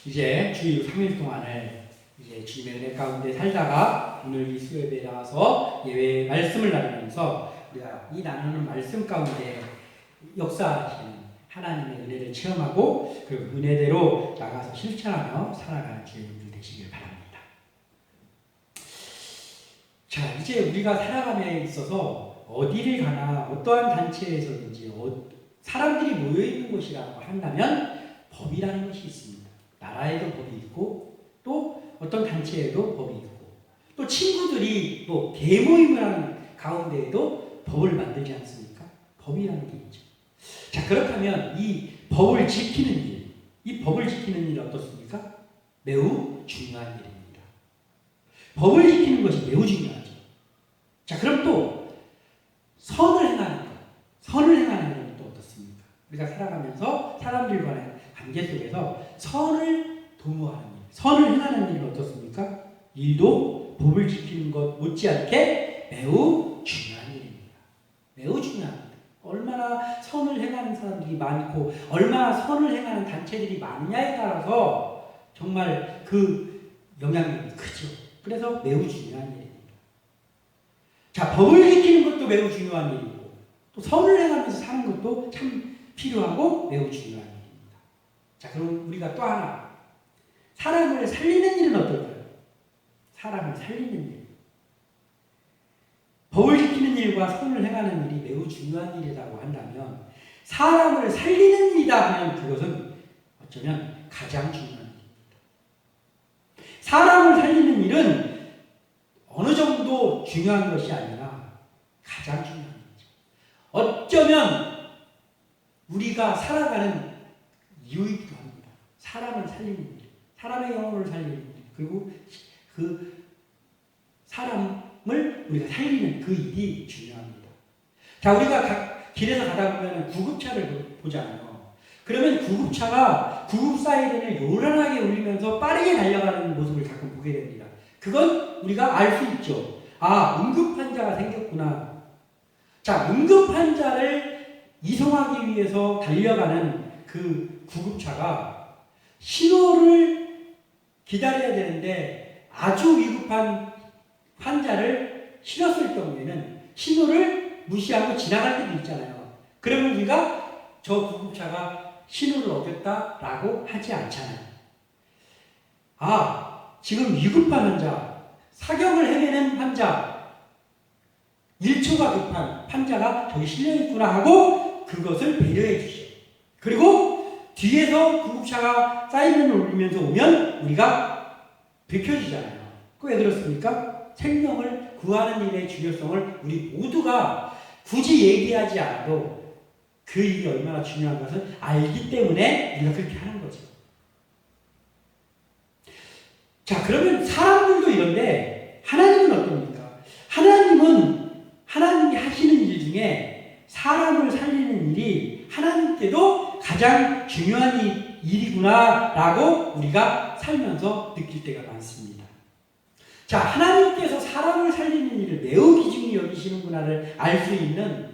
이제 주일 3일 동안을 이제 주님의 은혜 가운데 살다가 오늘 이 수요예배에 나와서 예외 말씀을 나누면서 우리가 이 나누는 말씀 가운데 역사하시는 하나님의 은혜를 체험하고 그 은혜대로 나가서 실천하며 살아가는 주님들 되시길 바랍니다. 자, 이제 우리가 살아감에 있어서 어디를 가나 어떠한 단체에서든지 사람들이 모여있는 곳이라고 한다면 법이라는 것이 있습니다. 나라에도 법이 있고 또 어떤 단체에도 법이 있고 또 친구들이 또 대모임을 하는 가운데에도 법을 만들지 않습니까? 법이라는 게 있죠. 자, 그렇다면 이 법을 지키는 일, 이 법을 지키는 일 어떻습니까? 매우 중요한 일입니다. 법을 지키는 것이 매우 중요하죠. 자, 그럼 또 선을 행하는 것, 선을 행하는 건 또 어떻습니까? 우리가 살아가면서 사람들과의 관계 속에서 선을 도모하는 일, 선을 행하는 일은 어떻습니까? 일도 법을 지키는 것 못지않게 매우 중요한 일입니다. 매우 중요합니다. 얼마나 선을 행하는 사람들이 많고 얼마나 선을 행하는 단체들이 많냐에 따라서 정말 그 영향력이 크죠. 그래서 매우 중요한 일입니다. 자, 법을 지키는 것도 매우 중요한 일이고 또 선을 행하면서 사는 것도 참 필요하고 매우 중요한 일입니다. 자, 그럼 우리가 또 하나 사람을 살리는 일은 어떨까요? 사람을 살리는 일. 법을 지키는 일과 선을 행하는 일이 매우 중요한 일이라고 한다면 사람을 살리는 일이다 하면 그것은 어쩌면 가장 중요한 일입니다. 사람을 살리는 일은 어느 정도 중요한 것이 아니라 가장 중요한 일이죠. 어쩌면 우리가 살아가는 이유이기도 합니다. 사람을 살리는 일, 사람의 영혼을 살리는 일, 그리고 그 사람을 우리가 살리는 그 일이 중요합니다. 자, 우리가 길에서 가다 보면 구급차를 보잖아요. 그러면 구급차가 구급 사이렌을 요란하게 울리면서 빠르게 달려가는 모습을 가끔 보게 됩니다. 그건 우리가 알 수 있죠. 아, 응급환자가 생겼구나. 자, 응급환자를 이송하기 위해서 달려가는 그 구급차가 신호를 기다려야 되는데 아주 위급한 환자를 실었을 경우에는 신호를 무시하고 지나갈 때도 있잖아요. 그러면 우리가 저 구급차가 신호를 어겼다라고 하지 않잖아요. 아, 지금 위급한 환자, 사경을 헤매는 환자, 1초가 급한 환자가 저기 실려있구나 하고 그것을 배려해 주시오. 그리고 뒤에서 구급차가 사이렌을 울리면서 오면 우리가 비켜주잖아요. 왜 그렇습니까? 생명을 구하는 일의 중요성을 우리 모두가 굳이 얘기하지 않아도 그 일이 얼마나 중요한 것을 알기 때문에 우리가 그렇게 하는 거죠. 자, 그러면 사람들도 이런데 하나님은 어떻습니까? 하나님이 하시는 일 중에 사람을 살리는 일이 하나님께도 가장 중요한 일이구나라고 우리가 살면서 느낄 때가 많습니다. 자, 하나님께서 사람을 살리는 일을 매우 귀중히 여기시는구나를 알 수 있는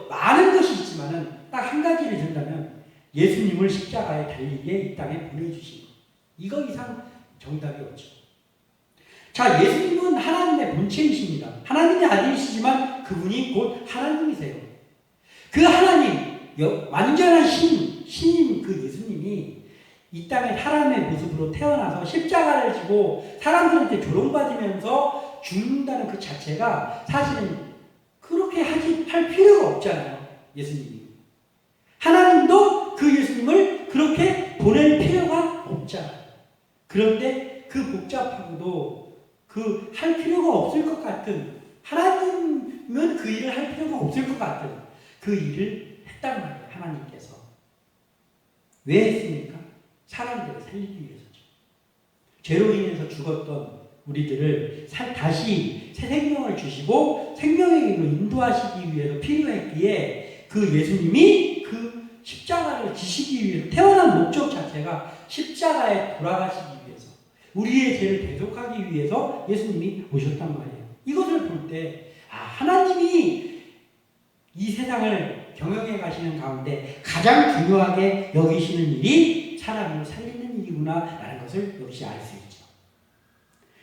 많은 것이 있지만은 딱 한 가지를 든다면 예수님을 십자가에 달리게 이 땅에 보내주신 것. 이거 이상 정답이 없죠. 자, 예수님은 하나님의 본체이십니다. 하나님의 아들이시지만 그분이 곧 하나님이세요. 그 하나님, 완전한 신인 그 예수님이 이 땅에 사람의 모습으로 태어나서 십자가를 지고 사람들한테 조롱받으면서 죽는다는 그 자체가 사실은 그렇게 할 필요가 없잖아요. 예수님이. 하나님도 그 예수님을 그렇게 보낼 필요가 없잖아요. 그런데 그 복잡하고도 할 필요가 없을 것 같은, 하나님은 그 일을 할 필요가 없을 것 같은 그 일을 했단 말이에요. 하나님께서. 왜 했습니까? 사람들을 살리기 위해서죠. 죄로 인해서 죽었던 우리들을 다시 새 생명을 주시고 생명의 길로 인도하시기 위해서 필요했기에 그 예수님이 그 십자가를 지시기 위해서 태어난 목적 자체가 십자가에 돌아가시기 위해서 우리의 죄를 대속하기 위해서 예수님이 오셨단 말이에요. 이것을 볼 때 하나님이 이 세상을 경영해 가시는 가운데 가장 중요하게 여기시는 일이 사람을 살리는 일이구나 일이구나라는 것을 역시 알 수 있죠.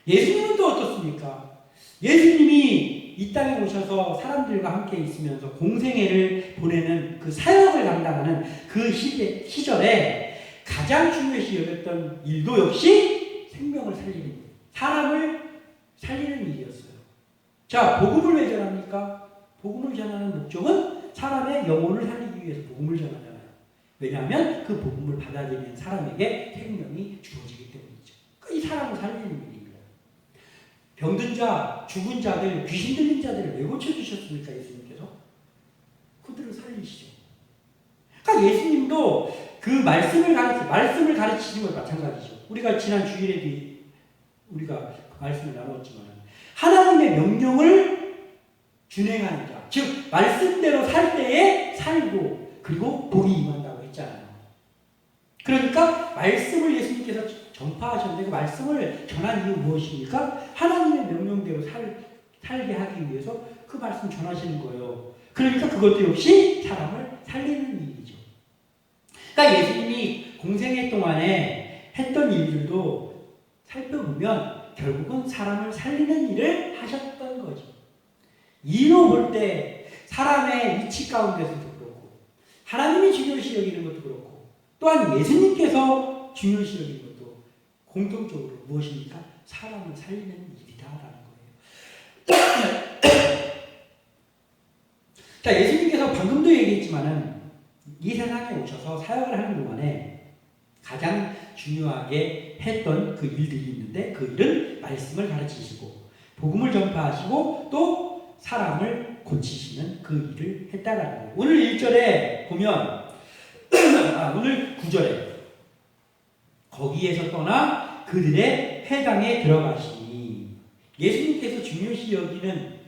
예수님은 또 어떻습니까? 예수님이 이 땅에 오셔서 사람들과 함께 있으면서 공생애를 보내는 그 사역을 감당하는 그 시절에 가장 중요시 여겼던 일도 역시 생명을 살리는, 사람을 살리는 일이었어요. 자, 복음을 왜 전합니까? 복음을 전하는 목적은 사람의 영혼을 살리기 위해서 복음을 전하잖아요. 왜냐하면 그 복음을 받아들이는 사람에게 생명이 주어지기 때문이죠. 이 사람을 살리는 일입니다. 병든 자, 죽은 자들, 귀신 들린 자들을 왜 고쳐주셨습니까? 예수님께서? 그들을 살리시죠. 그러니까 예수님도 그 말씀을 가르치는 것 마찬가지죠. 우리가 지난 주일에도 우리가 말씀을 나눴지만 하나님의 명령을 준행하는 자, 즉 말씀대로 살 때에 살고 그리고 복이 임한다고 했잖아요. 그러니까 말씀을 예수님께서 전파하셨는데 그 말씀을 전한 이유 무엇입니까? 하나님의 명령대로 살게 하기 위해서 그 말씀 전하시는 거예요. 그러니까 그것도 역시 사람을 살리는 일이죠. 그러니까 예수님이 공생애 동안에 했던 일들도 살펴보면 결국은 사람을 살리는 일을 하셨던 거죠. 이로 볼 때 사람의 위치 가운데서도 그렇고 하나님이 중요시 여기는 것도 그렇고 또한 예수님께서 중요시 여기는 것도 공통적으로 무엇입니까? 사람을 살리는 일이다라는 거예요. 자, 예수님께서 방금도 얘기했지만은 이 세상에 오셔서 사역을 하는 동안에 가장 중요하게 했던 그 일들이 있는데 그 일은 말씀을 가르치시고 복음을 전파하시고 또 사람을 고치시는 그 일을 했다라는 거예요. 오늘 1절에 보면 오늘 9절에 거기에서 떠나 그들의 회당에 들어가시니 예수님께서 중요시 여기는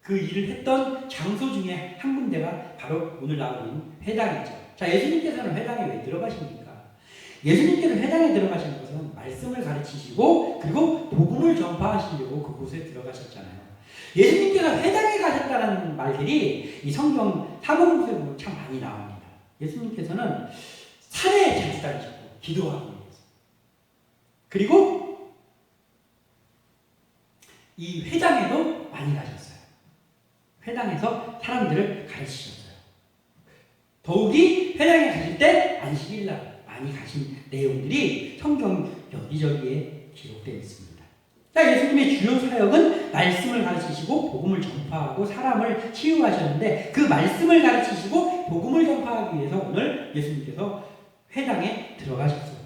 그 일을 했던 장소 중에 한 군데가 바로 오늘 나오는 회당이죠. 자, 예수님께서는 회당에 왜 들어가십니까? 예수님께서 회당에 들어가신 것은 말씀을 가르치시고 그리고 복음을 전파하시려고 그곳에 들어가셨잖아요. 예수님께서 회당에 가셨다는 말들이 이 성경 사복음서에 보면 참 많이 나옵니다. 예수님께서는 산에 자주 다니셨고 기도하기 위해서 그리고 이 회당에도 많이 가셨어요. 회당에서 사람들을 가르치셨어요. 더욱이 회당에 가실 때 안식일날 많이 가신 내용들이 성경 여기저기에 기록되어 있습니다. 자, 예수님의 주요 사역은 말씀을 가르치시고 복음을 전파하고 사람을 치유하셨는데 그 말씀을 가르치시고 복음을 전파하기 위해서 오늘 예수님께서 회당에 들어가셨어요.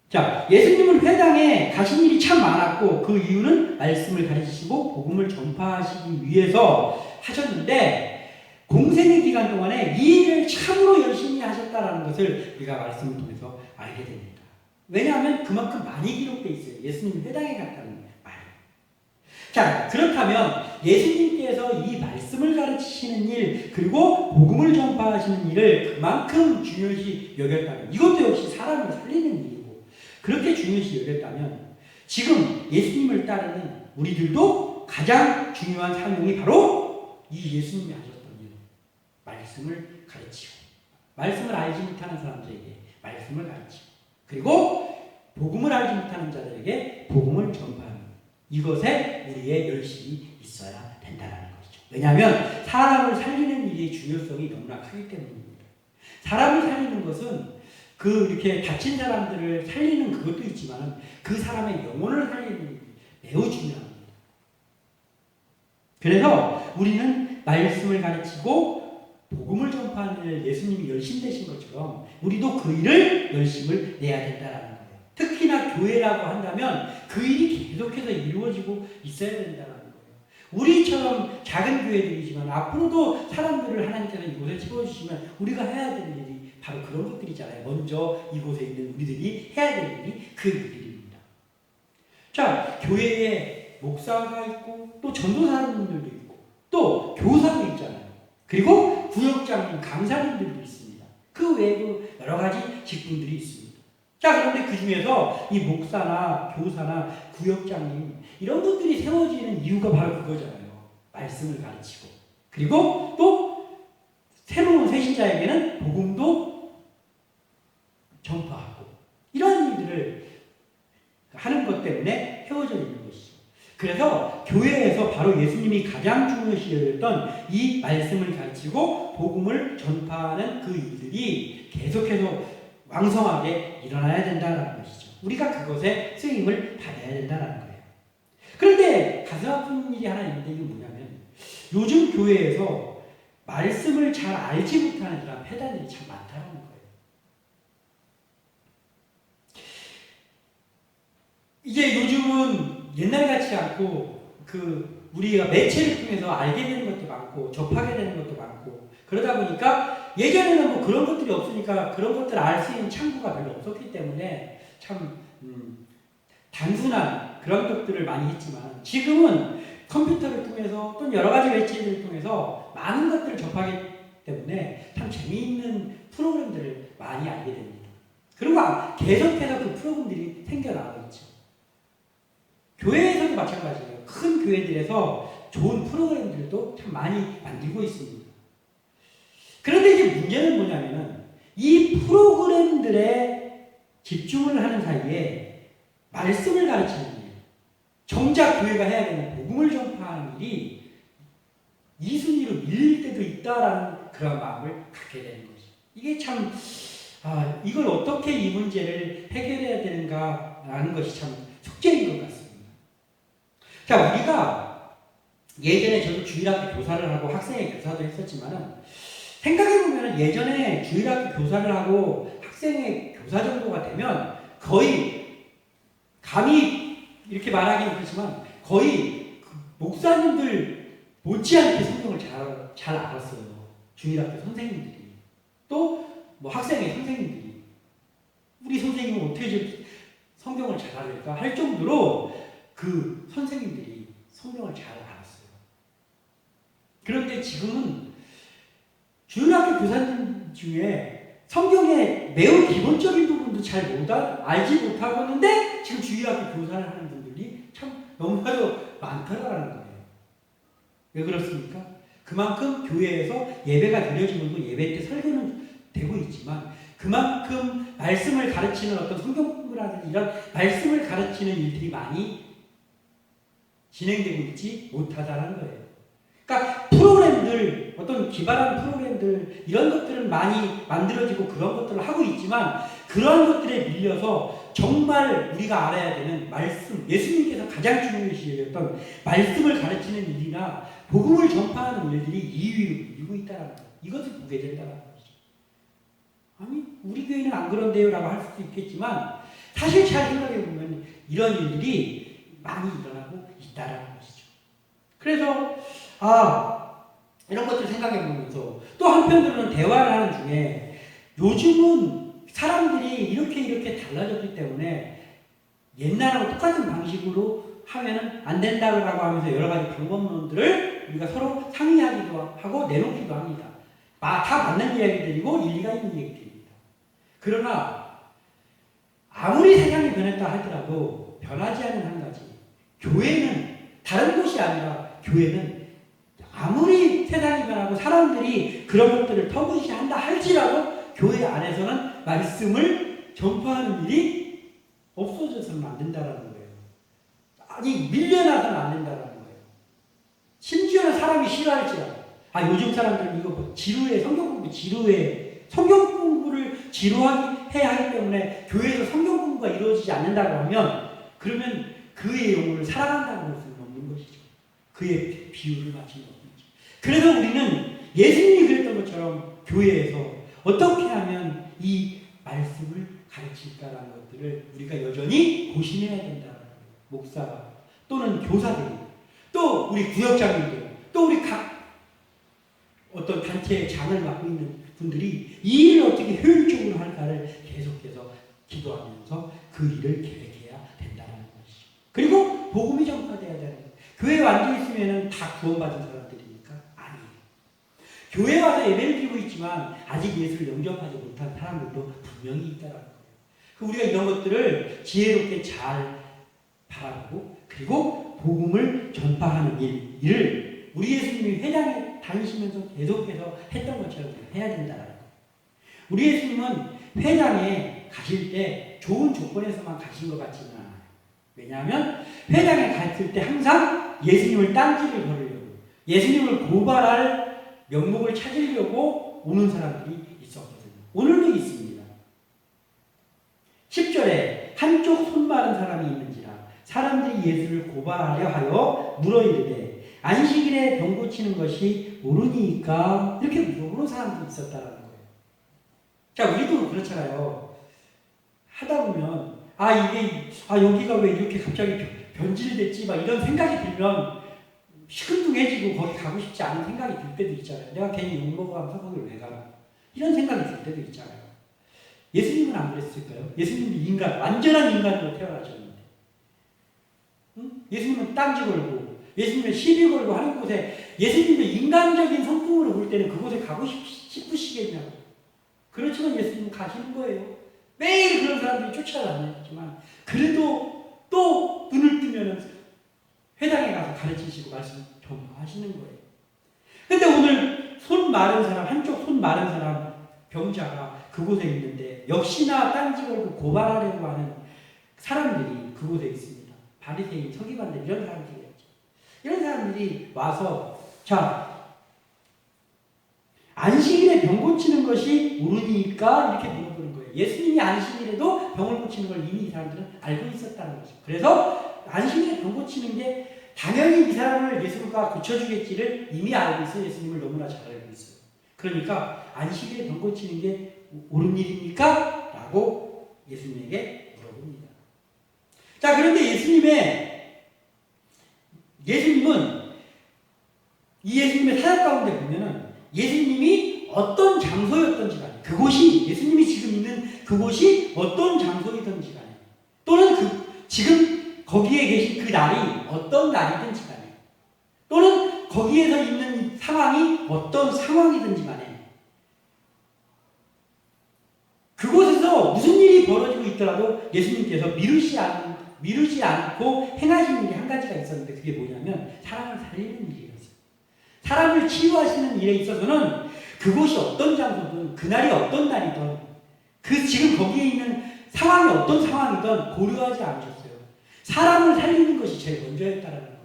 자, 예수님은 회당에 가신 일이 참 많았고 그 이유는 말씀을 가르치시고 복음을 전파하시기 위해서 하셨는데 공생의 기간 동안에 이 일을 참으로 열심히 하셨다는 것을 우리가 말씀을 통해서 알게 됩니다. 왜냐하면 그만큼 많이 기록되어 있어요. 예수님이 회당에 갔다는 말. 자, 그렇다면 예수님께서 이 말씀을 가르치시는 일 그리고 복음을 전파하시는 일을 그만큼 중요시 여겼다면 이것도 역시 사람을 살리는 일이고 그렇게 중요시 여겼다면 지금 예수님을 따르는 우리들도 가장 중요한 사명이 바로 이 예수님이 하셨던 일 말씀을 가르치고 말씀을 알지 못하는 사람들에게 말씀을 가르치고 그리고 복음을 알지 못하는 자들에게 복음을 전파하는 이것에 우리의 열심이 있어야 된다는 것이죠. 왜냐하면 사람을 살리는 일의 중요성이 너무나 크기 때문입니다. 사람을 살리는 것은 이렇게 다친 사람들을 살리는 그것도 있지만 그 사람의 영혼을 살리는 일이 매우 중요합니다. 그래서 우리는 말씀을 가르치고 복음을 전파하는 일 예수님이 열심되신 것처럼 우리도 그 일을 열심을 내야 된다는 거예요. 특히나 교회라고 한다면 그 일이 계속해서 이루어지고 있어야 된다는 거예요. 우리처럼 작은 교회들이지만 앞으로도 사람들을 하나님께서 이곳에 채워주시면 우리가 해야 될 일이 바로 그런 것들이잖아요. 먼저 이곳에 있는 우리들이 해야 될 일이 그 일들입니다. 자, 교회에 목사가 있고 또 전도사님들도 있고 또 교사도 있잖아요. 그리고 구역장님, 강사님들도 있습니다. 그 외에도 여러 가지 직분들이 있습니다. 자, 그런데 그 중에서 이 목사나 교사나 구역장님 이런 분들이 세워지는 이유가 바로 그거잖아요. 말씀을 가르치고 그리고 또 새로운 새신자에게는 복음도 전파하고 이런 일들을 하는 것 때문에 헤어져 있는 것이죠. 그래서 교회에서 바로 예수님이 가장 중요시 여겼던 이 말씀을 가르치고 복음을 전파하는 그 일들이 계속해서 왕성하게 일어나야 된다는 것이죠. 우리가 그것에 쓰임을 받아야 된다는 거예요. 그런데 가슴 아픈 일이 하나 있는데 이게 뭐냐면 요즘 교회에서 말씀을 잘 알지 못하는 이런 폐단들이 참 많다는 거예요. 이게 요즘은 옛날 같지 않고 우리가 매체를 통해서 알게 되는 것도 많고 접하게 되는 것도 많고 그러다 보니까 예전에는 뭐 그런 것들이 없으니까 그런 것들을 알 수 있는 창구가 별로 없었기 때문에 참 단순한 그런 것들을 많이 했지만 지금은 컴퓨터를 통해서 또는 여러 가지 매체들을 통해서 많은 것들을 접하기 때문에 참 재미있는 프로그램들을 많이 알게 됩니다. 그리고 계속해서 그 프로그램들이 생겨나고 있죠. 교회에서도 마찬가지예요. 큰 교회들에서 좋은 프로그램들도 참 많이 만들고 있습니다. 그런데 이제 문제는 뭐냐면은 이 프로그램들에 집중을 하는 사이에 말씀을 가르치는 일, 정작 교회가 해야 되는 복음을 전파하는 일이 이 순위로 밀릴 때도 있다라는 그런 마음을 갖게 되는 거죠. 이게 참 이걸 어떻게 이 문제를 해결해야 되는가라는 것이 참 숙제인 것 같습니다. 자, 우리가 예전에 저도 주일학교 교사를 하고 학생의 교사도 했었지만은 생각해보면 예전에 주일학교 교사를 하고 학생의 교사 정도가 되면 거의 감히 이렇게 말하기는 그렇지만 거의 목사님들 못지않게 성경을 잘 알았어요. 주일학교 선생님들이. 또 뭐 학생의 선생님들이. 우리 선생님은 어떻게 성경을 잘 알을까 할 정도로 그 선생님들이 성경을 잘 알았어요. 그런데 지금은 주일학교 교사님 중에 성경의 매우 기본적인 부분도 잘 알지 못하고 있는데 지금 주일학교 교사를 하는 분들이 참 너무나도 많다라는 거예요. 왜 그렇습니까? 그만큼 교회에서 예배가 드려지고 예배 때 설교는 되고 있지만 그만큼 말씀을 가르치는 어떤 성경 공부라든지 이런 말씀을 가르치는 일들이 많이 진행되고 있지 못하다는 거예요. 그러니까 프로그램들, 어떤 기발한 프로그램들 이런 것들은 많이 만들어지고 그런 것들을 하고 있지만 그러한 것들에 밀려서 정말 우리가 알아야 되는 말씀, 예수님께서 가장 중요시 여겼던 말씀을 가르치는 일이나 복음을 전파하는 일들이 2위로 밀리고 있다는 거예요. 이것을 보게 된다는 거죠. 아니 우리 교회는 안 그런데요 라고 할 수도 있겠지만 사실 잘 생각해 보면 이런 일들이 많이 일어나고 있다는 것이죠. 그래서 이런 것들을 생각해 보면서 또 한편으로는 대화를 하는 중에 요즘은 사람들이 이렇게 달라졌기 때문에 옛날하고 똑같은 방식으로 하면은 안 된다고 하면서 여러 가지 방법론들을 우리가 서로 상의하기도 하고 내놓기도 합니다. 다 맞는 이야기들이고 일리가 있는 얘기들입니다. 그러나 아무리 세상이 변했다 하더라도 변하지 않은 한 가지, 교회는 다른 곳이 아니라 교회는 아무리 세상이 변하고 사람들이 그런 것들을 터부시한다 할지라도 교회 안에서는 말씀을 전파하는 일이 없어져서는 안 된다는 거예요. 아니 밀려나서는 안 된다는 거예요. 심지어는 사람이 싫어할지라도 요즘 사람들은 이거 지루해, 성경 공부 지루해, 성경 공부를 지루하게 해야 하기 때문에 교회에서 성경 공부가 이루어지지 않는다고 하면 그러면 그의 영혼을 사랑한다는 것은 없는 것이죠. 그의 비유를 맞추는 것이죠. 그래서 우리는 예수님이 그랬던 것처럼 교회에서 어떻게 하면 이 말씀을 가르칠까라는 것들을 우리가 여전히 고심해야 된다는 거예요. 목사 또는 교사들이 또 우리 구역장님들 또 우리 각 어떤 단체의 장을 맡고 있는 분들이 이 일을 어떻게 효율적으로 할까를 계속해서 기도하면서 그 일을 계획해야 된다는 것이죠. 그리고 복음이 전파돼야 되는 거예요. 교회에 앉아있으면 다 구원받은 사람들입니까? 아니에요. 교회에 와서 예배를 드리고 있지만 아직 예수를 영접하지 못한 사람들도 분명히 있다는 거예요. 우리가 이런 것들을 지혜롭게 잘 바라보고 그리고 복음을 전파하는 일을 우리 예수님이 회당에 다니시면서 계속해서 했던 것처럼 해야 된다는 거예요. 우리 예수님은 회당에 가실 때 좋은 조건에서만 가신 것 같지는 않아요. 왜냐하면 회당에 갔을 때 항상 예수님을 딴지를 걸으려고, 예수님을 고발할 명목을 찾으려고 오는 사람들이 있었거든요. 오늘도 있습니다. 10절에 한쪽 손 마른 사람이 있는지라 사람들이 예수를 고발하려 하여 물어 이르되 안식일에 병 고치는 것이 옳으니까, 이렇게 물어보는 사람들이 있었다라는 거예요. 자, 우리도 그렇잖아요. 하다 보면 여기가 왜 이렇게 갑자기 변질됐지 막 이런 생각이 들면 시큰둥해지고 거기 가고 싶지 않은 생각이 들 때도 있잖아요. 내가 괜히 욕먹어가면서 거기를 왜 가나, 이런 생각이 들 때도 있잖아요. 예수님은 안 그랬을까요? 예수님은 완전한 인간으로 태어나셨는데, 응? 예수님은 딴지 걸고 예수님은 시비 걸고 하는 곳에 예수님도 인간적인 성품으로 볼 때는 그곳에 가고 싶으시겠냐고. 그렇지만 예수님은 가시는 거예요. 매일 그런 사람들이 쫓아다녔지만 그래도 또 눈을 뜨면 회당에 가서 가르치시고 말씀 전하시는 거예요. 근데 오늘 손 마른 사람, 한쪽 손 마른 사람 병자가 그곳에 있는데 역시나 딴지 걸고 고발하려고 하는 사람들이 그곳에 있습니다. 바리새인, 서기관들, 이런 사람들이었죠. 이런 사람들이 와서, 자, 안식일에 병 고치는 것이 옳으니까 이렇게 물어보는 거예요. 예수님이 안식일에도 병을 고치는 걸 이미 이 사람들은 알고 있었다는 거죠. 그래서 안식일에 병 고치는 게 당연히 이 사람을 예수가 고쳐주겠지를 이미 알고 있어요. 예수님을 너무나 잘 알고 있어요. 그러니까 안식일에 병 고치는 게 옳은 일입니까? 라고 예수님에게 물어봅니다. 자, 그런데 예수님은 이 예수님의 사역 가운데 보면은 예수님이 어떤 장소였던지 간에, 예수님이 지금 있는 그곳이 어떤 장소이든지 간에, 또는 지금 거기에 계신 그 날이 어떤 날이든지 간에, 또는 거기에서 있는 상황이 어떤 상황이든지 간에, 그곳에서 무슨 일이 벌어지고 있더라도 예수님께서 미루지 않고 행하시는 일이 한 가지가 있었는데, 그게 뭐냐면 사람을 살리는 일이었어요. 사람을 치유하시는 일에 있어서는 그곳이 어떤 장소든, 그날이 어떤 날이든, 지금 거기에 있는 상황이 어떤 상황이든 고려하지 않으셨어요. 사람을 살리는 것이 제일 먼저였다는 거예요.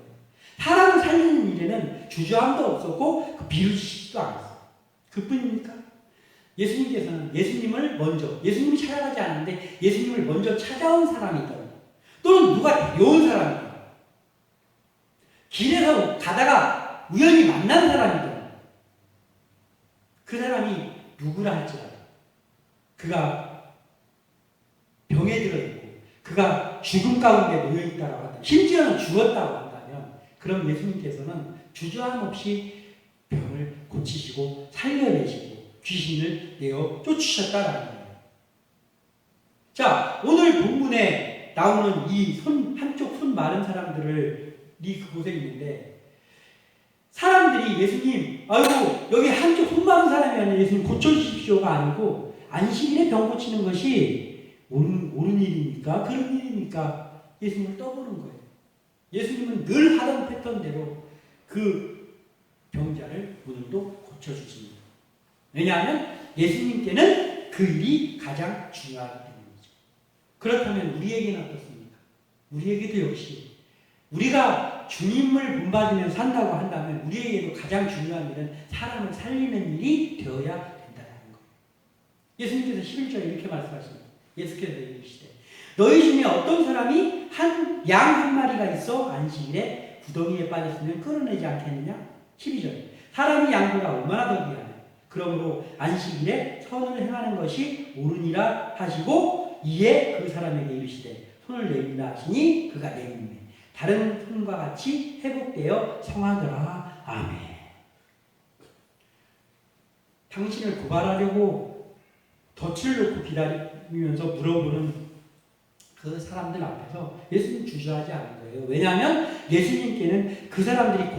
사람을 살리는 일에는 주저함도 없었고 비웃으시지도 않았어요. 그뿐입니까? 예수님께서는 예수님이 찾아가지 않는데 예수님을 먼저 찾아온 사람이든, 또는 누가 데려온 사람이든, 길에서 가다가 우연히 만난 사람이든, 그 사람이 누구라 할지라도, 그가 병에 들어있고 그가 죽음 가운데 놓여있다고 한다면, 심지어는 죽었다고 한다면, 그럼 예수님께서는 주저함 없이 병을 고치시고 살려내시고 귀신을 내어 쫓으셨다라는 거예요. 자, 오늘 본문에 나오는 이 한쪽 손 마른 사람들이 그곳에 있는데, 사람들이 예수님, 아이고 여기 한쪽 손 마른 사람이 아니라 예수님 고쳐주십시오가 아니고 안식일에 병 고치는 것이 옳은 일입니까? 그런 일입니까? 예수님을 떠보는 거예요. 예수님은 늘 하던 패턴대로 그 병자를 오늘도 고쳐주십니다. 왜냐하면 예수님께는 그 일이 가장 중요하기 때문이죠. 그렇다면 우리에게는 어떻습니까? 우리에게도 역시 우리가 주님을 본받으며 산다고 한다면 우리에게도 가장 중요한 일은 사람을 살리는 일이 되어야 된다는 거예요. 예수님께서 11절에 이렇게 말씀하십니다. 예수께서 이르시되 너희 중에 어떤 사람이 양 한 마리가 있어 안식일에 구덩이에 빠졌으면 끌어내지 않겠느냐? 12절 사람이 양보다 얼마나 더 귀하냐? 그러므로 안식일에 선을 행하는 것이 옳으니라 하시고 이에 그 사람에게 이르시되 손을 내밀라 하시니 그가 내밀매 다른 손과 같이 회복되어 성하더라. 아멘. 당신을 고발하려고 덫을 놓고 기다리면서 물어보는 그 사람들 앞에서 예수님 주저하지 않은 거예요. 왜냐하면 예수님께는 그 사람들이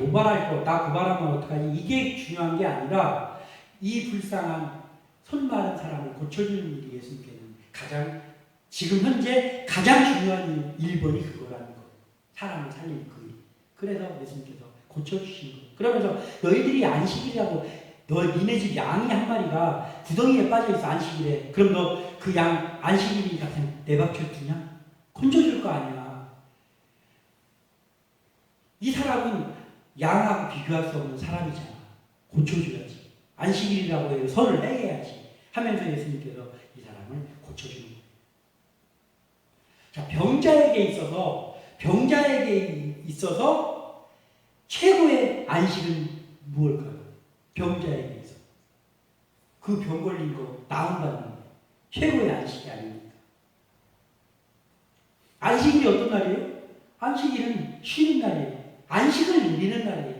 나 고발하면 어떡하지? 이게 중요한 게 아니라 이 불쌍한 손 마른 사람을 고쳐주는 일이 예수님께는 지금 현재 가장 중요한 1번이 그거라는 거예요. 사람을 살리는 그 일. 그래서 예수님께서 고쳐주신 거예요. 그러면서 너희들이 안식일이라고 니네 집 양이 한 마리가 구덩이에 빠져있어 안식일에. 그럼 너 그 양 안식일이니까 그냥 내밖에 두냐? 건져줄 거 아니야. 이 사람은 양하고 비교할 수 없는 사람이잖아. 고쳐줘야지. 안식일이라고 해서 선을 해야지 하면서 예수님께서 이 사람을 고쳐주는 거예요. 자, 병자에게 있어서 최고의 안식은 무엇일까요? 병자에게 있어. 그 병 걸린 거 나음받는 거 최고의 안식이 아닙니까? 안식일이 어떤 날이에요? 안식일은 쉬는 날이에요. 안식을 누리는 날이에요.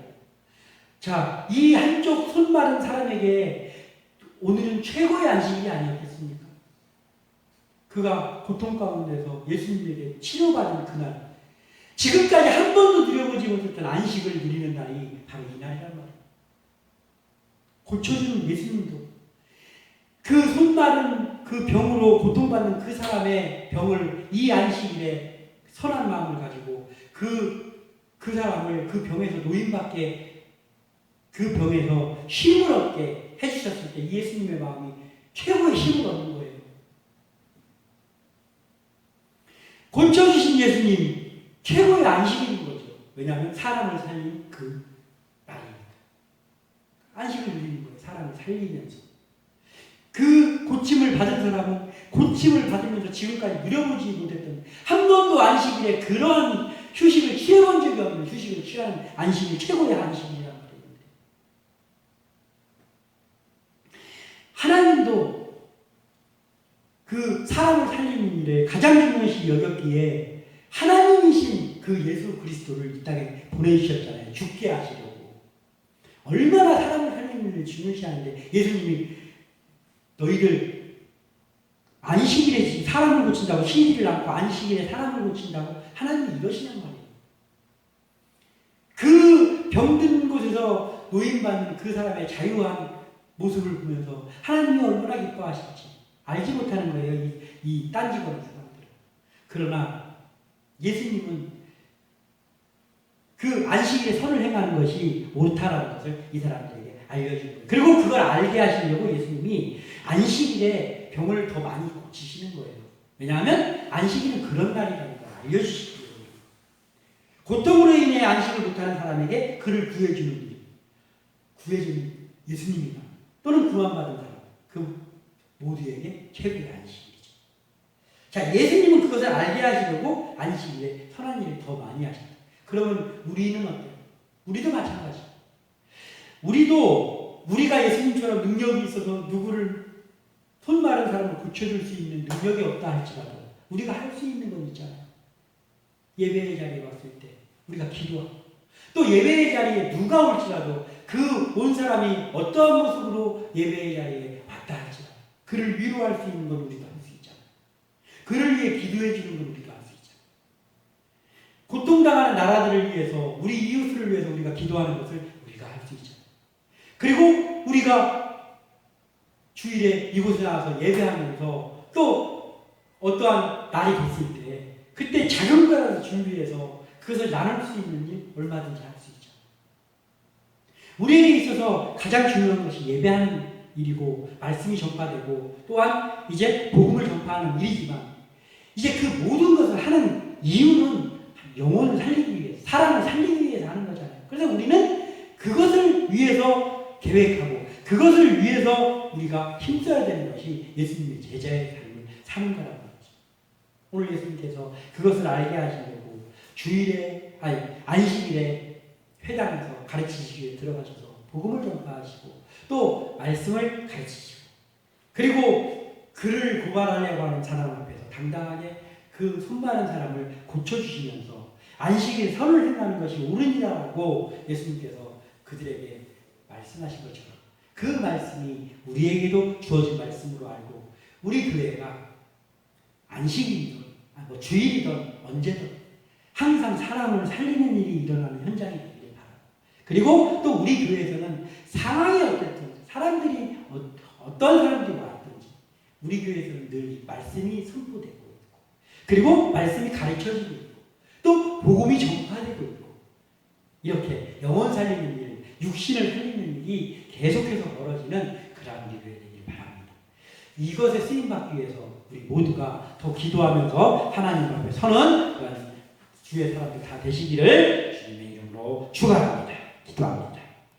자, 이 한쪽 손 마른 사람에게 오늘은 최고의 안식일이 아니었겠습니까? 그가 고통 가운데서 예수님에게 치료받은 그날, 지금까지 한 번도 누려보지 못했던 안식을 누리는 날이 바로 이 날이란 말이에요. 고쳐주는 예수님도 그 손 마른 그 병으로 고통받는 그 사람의 병을 이 안식일에 선한 마음을 가지고 그 사람을 그 병에서 노임받게, 그 병에서 힘을 얻게 해주셨을 때 예수님의 마음이 최고의 힘을 얻는 거예요. 고쳐주신 예수님 최고의 안식일인 거죠. 왜냐하면 사람을 살린 그 날이니까. 안식을 누리는 거예요. 사람을 살리면서. 그 고침을 받은 사람은 고침을 받으면서 지금까지 누려보지 못했던, 한 번도 안식일에 그런 휴식을 취해본 적이 없는 휴식을 취하는 안식이 최고의 안식이란 말입니다. 하나님도 그 사람을 살리는 일에 가장 중요시 여겼기에 하나님이신 그 예수 그리스도를 이 땅에 보내주셨잖아요. 죽게 하시려고. 얼마나 사람을 살리는 일을 중요시하는데 예수님이 너희들 안식일에 사람을 고친다고, 신일을 안고 안식일에 사람을 고친다고 하나님이 이러시냔 말이에요. 그 병든 곳에서 노임받는 그 사람의 자유한 모습을 보면서 하나님이 얼마나 기뻐하실지 알지 못하는 거예요. 이 딴지거는 사람들은. 그러나 예수님은 그 안식일에 선을 행하는 것이 옳다라는 것을 이 사람들에게 알려준 거예요. 그리고 그걸 알게 하시려고 예수님이 안식일에 병을 더 많이 고치시는 거예요. 왜냐하면 안식일은 그런 날이라는 걸 알려주시기 때문에. 고통으로 인해 안식을 못하는 사람에게 그를 구해주는 일, 구해주는 예수님이나 또는 구원받은 사람, 그 모두에게 최고의 안식일이죠. 자, 예수님은 그것을 알게 하시려고 안식일에 선한 일을 더 많이 하셨다. 그러면 우리는 어때요? 우리도 마찬가지. 우리가 예수님처럼 능력이 있어서 누구를 손 마른 사람을 고쳐줄 수 있는 능력이 없다 할지라도 우리가 할 수 있는 건 있잖아요. 예배의 자리에 왔을 때 우리가 기도하고, 또 예배의 자리에 누가 올지라도 그 온 사람이 어떠한 모습으로 예배의 자리에 왔다 할지라도 그를 위로할 수 있는 건 우리가 할 수 있잖아요. 그를 위해 기도해 주는 건 우리가 할 수 있잖아요. 고통당하는 나라들을 위해서, 우리 이웃을 위해서 우리가 기도하는 것을 우리가 할 수 있잖아요. 그리고 우리가 주일에 이곳에 나와서 예배하면서 또 어떠한 날이 됐을 때 그때 작은 거라도 준비해서 그것을 나눌 수 있는 일 얼마든지 할 수 있죠. 우리에게 있어서 가장 중요한 것이 예배하는 일이고 말씀이 전파되고 또한 이제 복음을 전파하는 일이지만, 이제 그 모든 것을 하는 이유는 영혼을 살리기 위해서, 사람을 살리기 위해서 하는 거잖아요. 그래서 우리는 그것을 위해서 계획하고 그것을 위해서 우리가 힘써야 되는 것이 예수님의 제자의 삶을 사는 거라고 하죠. 오늘 예수님께서 그것을 알게 하시려고 안식일에 회당에서 가르치시기 위해 들어가셔서 복음을 전파하시고 또 말씀을 가르치시고, 그리고 그를 고발하려고 하는 사람 앞에서 당당하게 그 손마른 사람을 고쳐주시면서 안식일 선을 행하는 것이 옳으니라고 예수님께서 그들에게 말씀하신 것처럼 그 말씀이 우리에게도 주어진 말씀으로 알고 우리 교회가 안식일이든 주일이든 언제든 항상 사람을 살리는 일이 일어나는 현장이 되기를 바랍니다. 그리고 또 우리 교회에서는 상황이 어땠든 사람들이 어떤 사람들이 왔든지 우리 교회에서는 늘 말씀이 선포되고 있고, 그리고 말씀이 가르쳐지고 있고, 또 복음이 전파되고 있고, 이렇게 영혼 살리는 일, 육신을 살리는 일, 일이 계속해서 벌어지는 그러한 일이 되길 바랍니다. 이것에 쓰임받기 위해서 우리 모두가 더 기도하면서 하나님 앞에 서는 그런 주의 사람들 다 되시기를 주님의 이름으로 축원합니다.